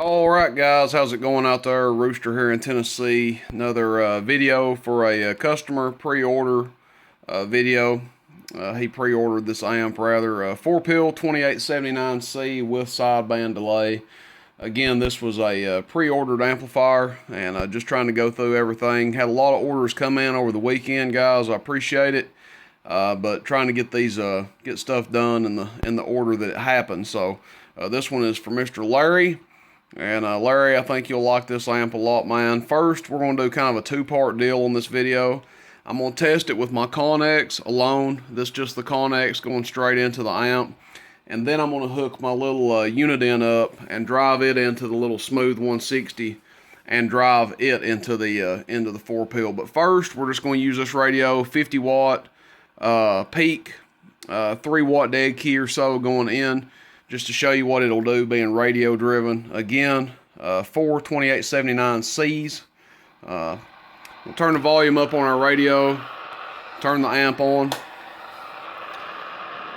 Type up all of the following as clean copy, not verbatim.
Alright guys, how's it going out there? Rooster here in Tennessee. Another video for a customer pre-order video. He pre-ordered this amp rather. 4-pill 2879C with sideband delay. Again, this was a pre-ordered amplifier, and just trying to go through everything. Had a lot of orders come in over the weekend, guys. I appreciate it. But trying to get these get stuff done in the order that it happened. So this one is for Mr. Larry. And Larry, I think you'll like this amp a lot, man. First, we're going to do kind of a two-part deal on this video. I'm going to test it with my Connex alone. This is just the Connex going straight into the amp. And then I'm going to hook my little unit in up and drive it into the little smooth 160 and drive it into the 4-pill. But first, we're just going to use this radio, 50 watt peak, 3 watt dead key or so going in, just to show you what it'll do being radio driven. Again, 4 2879Cs. We'll turn the volume up on our radio, turn the amp on.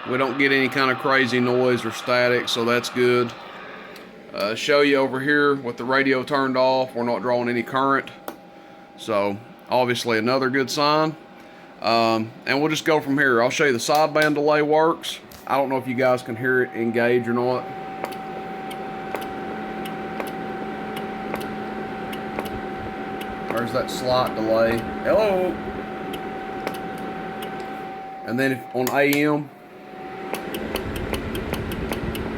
We don't get any kind of crazy noise or static, so that's good. Show you over here with the radio turned off, we're not drawing any current. So obviously another good sign. And we'll just go from here. I'll show you the sideband delay works. I don't know if you guys can hear it engage or not. There's that slight delay. Hello. And then on AM,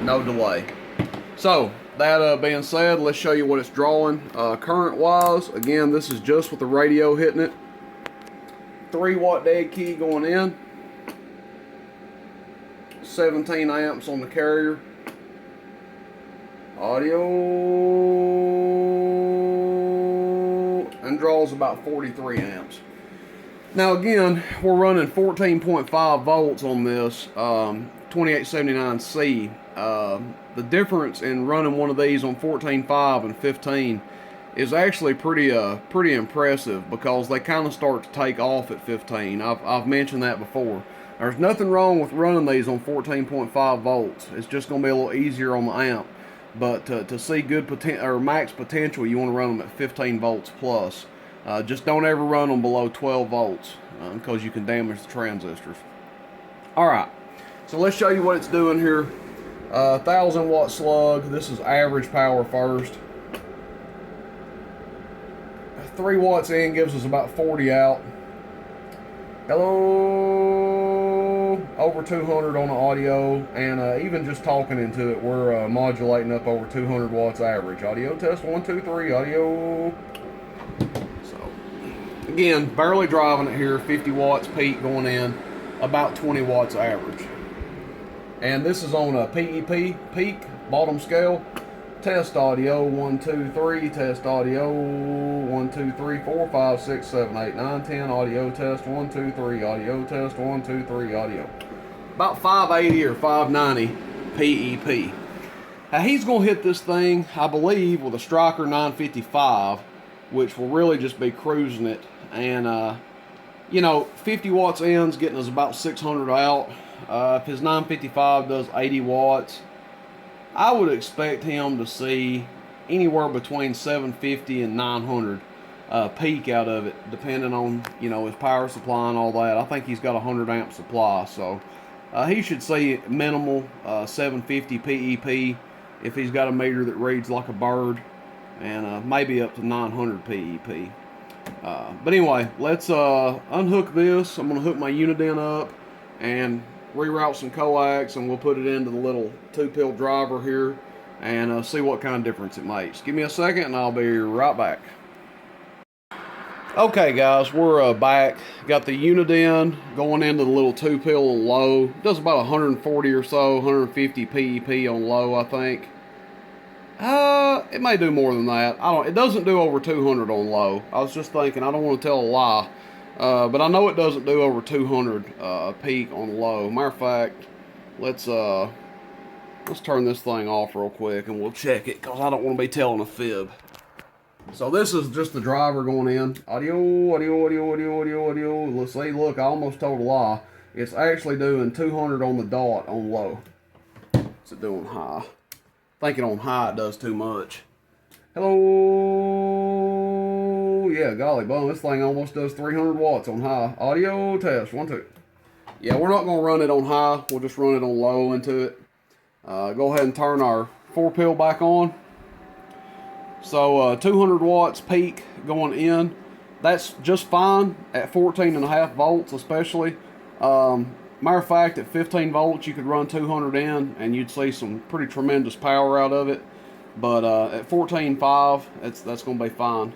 no delay. So that being said, let's show you what it's drawing current wise. Again, this is just with the radio hitting it. 3 watt dead key going in. 17 amps on the carrier. Audio, and draws about 43 amps. Now again, we're running 14.5 volts on this 2879C. The difference in running one of these on 14.5 and 15 is actually pretty impressive, because they kind of start to take off at 15. I've mentioned that before. There's nothing wrong with running these on 14.5 volts. It's just going to be a little easier on the amp. But to see good max potential, you want to run them at 15 volts plus. Just don't ever run them below 12 volts because you can damage the transistors. Alright, so let's show you what it's doing here. 1000 watt slug. This is average power first. 3 watts in gives us about 40 out. Hello. Over 200 on the audio, and even just talking into it, we're modulating up over 200 watts average. Audio test 1 2 3. Audio. So again, barely driving it here. 50 watts peak going in, about 20 watts average. And this is on a PEP peak bottom scale. Test audio 1 2 3. Test audio 1 2 3 4 5 6 7 8 9 10. Audio test 1 2 3. Audio test 1 2 3. Audio. About 580 or 590 PEP. Now he's going to hit this thing, I believe, with a Striker 955, which will really just be cruising it. And you know, 50 watts in's getting us about 600 out. If his 955 does 80 watts, I would expect him to see anywhere between 750 and 900 peak out of it, depending on, you know, his power supply and all that. I think he's got a 100 amp supply, so he should see minimal 750 PEP if he's got a meter that reads like a bird, and maybe up to 900 PEP. But anyway, let's unhook this. I'm going to hook my unit in up and reroute some coax, and we'll put it into the little 2-pill driver here and see what kind of difference it makes. Give me a second and I'll be right back. Okay guys, we're back. Got the unit in, going into the little 2-pill low. It does about 140 or so, 150 PEP on low, I think. It may do more than that. It doesn't do over 200 on low. I was just thinking, I don't want to tell a lie. But I know it doesn't do over 200 peak on low. Matter of fact, let's turn this thing off real quick and we'll check it, because I don't want to be telling a fib. So this is just the driver going in. Audio, audio, audio, audio, audio, audio. Let's see, look, I almost told a lie. It's actually doing 200 on the dot on low. What's it doing high? Thinking on high it does too much. Hello. Yeah, golly bum, this thing almost does 300 watts on high. Audio test, 1, 2. Yeah, we're not going to run it on high. We'll just run it on low into it. Go ahead and turn our 4-pill back on. So 200 watts peak going in. That's just fine at 14.5 volts especially. Matter of fact, at 15 volts you could run 200 in and you'd see some pretty tremendous power out of it. But at 14.5, that's going to be fine.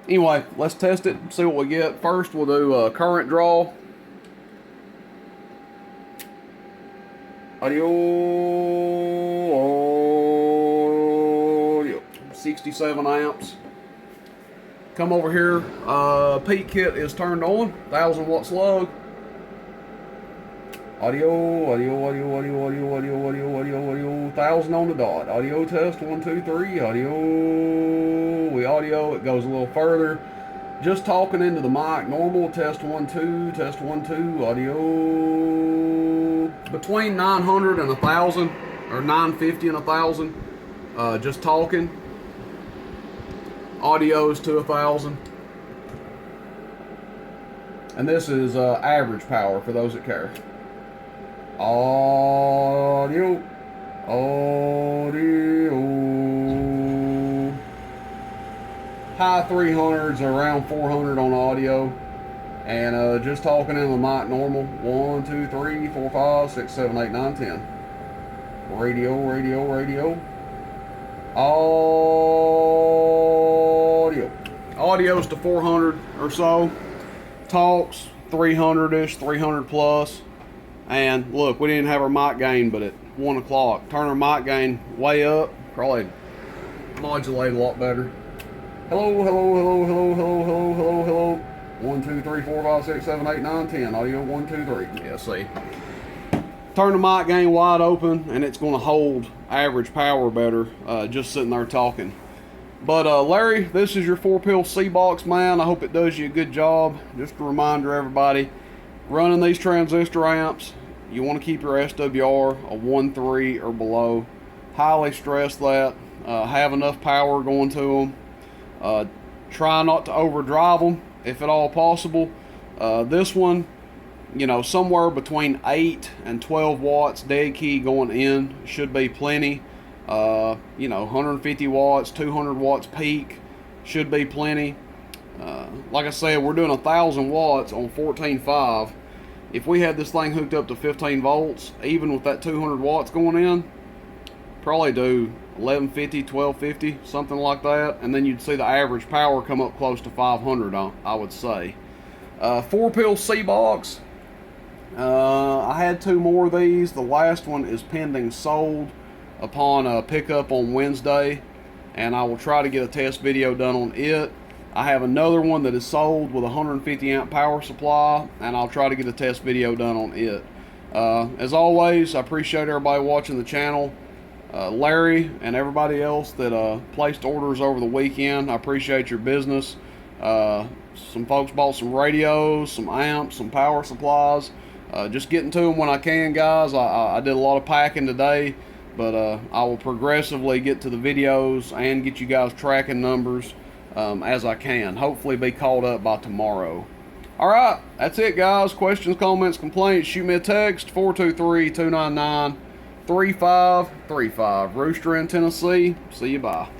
Anyway, let's test it, see what we get. First, we'll do a current draw. Audio, 67 amps. Come over here, peak kit is turned on, 1000 watt slug. Audio, 1000 on the dot. Audio test, 1, 2, 3. Audio, we audio, it goes a little further. Just talking into the mic, normal, test 1, 2, test 1, 2. Audio, between 900 and 1000, or 950 and 1000. Just talking. Audio's to 1000. And this is average power for those that care. Audio, high 300s, around 400 on audio, and just talking in the mic normal. 1, 2, 3, 4, 5, 6, 7, 8, 9, 10. Radio, audio's to 400 or so. Talks 300ish, 300 plus. And look, we didn't have our mic gain, but at 1 o'clock, turn our mic gain way up, probably modulate a lot better. Hello. 1, 2, 3, 4, 5, 6, 7, 8, 9, 10. Audio 1, 2, 3. Yeah, see. Turn the mic gain wide open, and it's going to hold average power better, just sitting there talking. But Larry, this is your 4-pill C-Box, man. I hope it does you a good job. Just a reminder, everybody, running these transistor amps, you want to keep your SWR a 1.3 or below. Highly stress that. Have enough power going to them. Try not to overdrive them if at all possible. This one, you know, somewhere between 8 and 12 watts dead key going in should be plenty. You know, 150 watts, 200 watts peak should be plenty. Like I said, we're doing 1000 watts on 14.5. If we had this thing hooked up to 15 volts, even with that 200 watts going in, probably do 1150, 1250, something like that, and then you'd see the average power come up close to 500, I would say. 4-pill C-Box. I had 2 more of these. The last one is pending sold upon pickup on Wednesday, and I will try to get a test video done on it. I have another one that is sold with a 150 amp power supply, and I'll try to get a test video done on it. As always, I appreciate everybody watching the channel. Larry and everybody else that placed orders over the weekend, I appreciate your business. Some folks bought some radios, some amps, some power supplies. Just getting to them when I can, guys. I did a lot of packing today, but I will progressively get to the videos and get you guys tracking numbers as I can. Hopefully be caught up by tomorrow. Alright, that's it, guys. Questions, comments, complaints, shoot me a text, 423-299-3535. Rooster in Tennessee. See you, bye.